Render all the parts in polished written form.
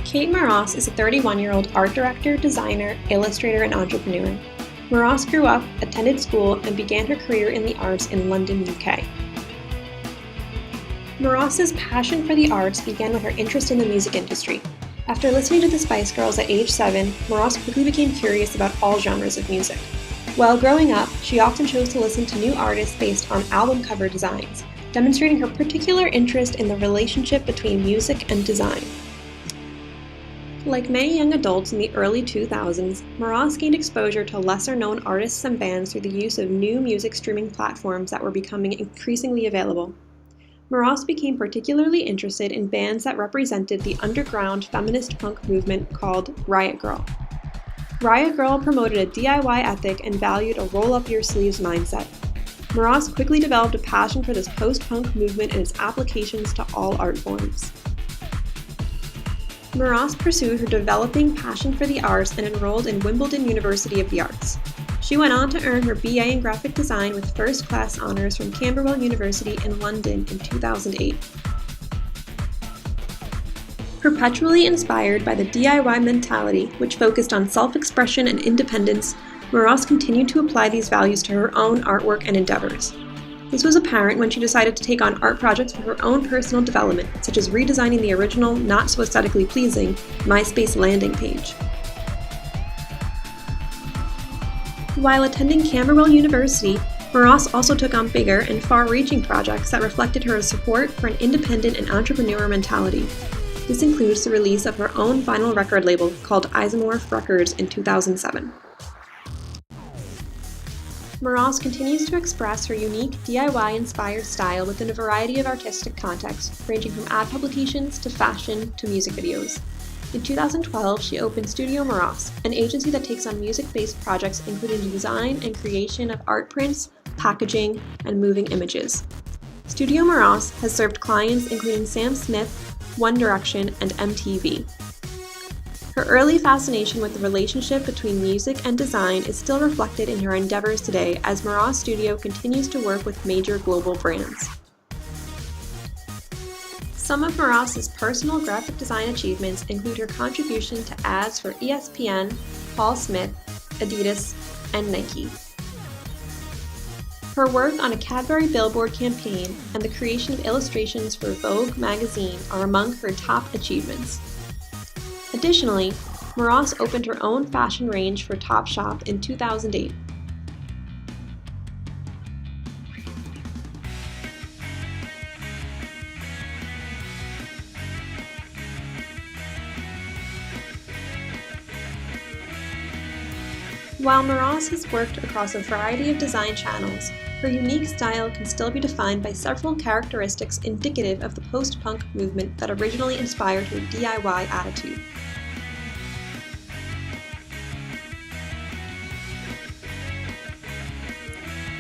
Kate Moross is a 31-year-old art director, designer, illustrator, and entrepreneur. Moross grew up, attended school, and began her career in the arts in London, UK. Moross's passion for the arts began with her interest in the music industry. After listening to the Spice Girls at age 7, Moross quickly became curious about all genres of music. While growing up, she often chose to listen to new artists based on album cover designs, demonstrating her particular interest in the relationship between music and design. Like many young adults in the early 2000s, Moross gained exposure to lesser-known artists and bands through the use of new music streaming platforms that were becoming increasingly available. Moross became particularly interested in bands that represented the underground feminist punk movement called Riot Grrrl. Riot Grrrl promoted a DIY ethic and valued a roll-up-your-sleeves mindset. Moross quickly developed a passion for this post-punk movement and its applications to all art forms. Moross pursued her developing passion for the arts and enrolled in Wimbledon University of the Arts. She went on to earn her BA in graphic design with first-class honors from Camberwell University in London in 2008. Perpetually inspired by the DIY mentality, which focused on self-expression and independence, Moross continued to apply these values to her own artwork and endeavors. This was apparent when she decided to take on art projects for her own personal development, such as redesigning the original, not so aesthetically pleasing, MySpace landing page. While attending Camberwell University, Moross also took on bigger and far-reaching projects that reflected her support for an independent and entrepreneurial mentality. This includes the release of her own vinyl record label called Isomorph Records in 2007. Moross continues to express her unique DIY-inspired style within a variety of artistic contexts, ranging from ad publications to fashion to music videos. In 2012, she opened Studio Moross, an agency that takes on music-based projects including the design and creation of art prints, packaging, and moving images. Studio Moross has served clients including Sam Smith, One Direction, and MTV. Her early fascination with the relationship between music and design is still reflected in her endeavors today as Moross Studio continues to work with major global brands. Some of Moross's personal graphic design achievements include her contribution to ads for ESPN, Paul Smith, Adidas, and Nike. Her work on a Cadbury billboard campaign and the creation of illustrations for Vogue magazine are among her top achievements. Additionally, Moross opened her own fashion range for Topshop in 2008. While Moross has worked across a variety of design channels, her unique style can still be defined by several characteristics indicative of the post-punk movement that originally inspired her DIY attitude.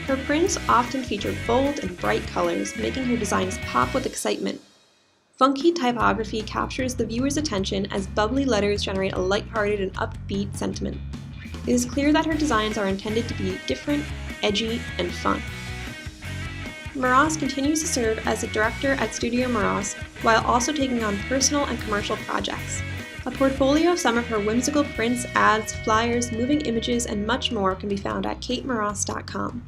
Her prints often feature bold and bright colors, making her designs pop with excitement. Funky typography captures the viewer's attention as bubbly letters generate a lighthearted and upbeat sentiment. It is clear that her designs are intended to be different, edgy, and fun. Moross continues to serve as a director at Studio Moross while also taking on personal and commercial projects. A portfolio of some of her whimsical prints, ads, flyers, moving images, and much more can be found at katemoross.com.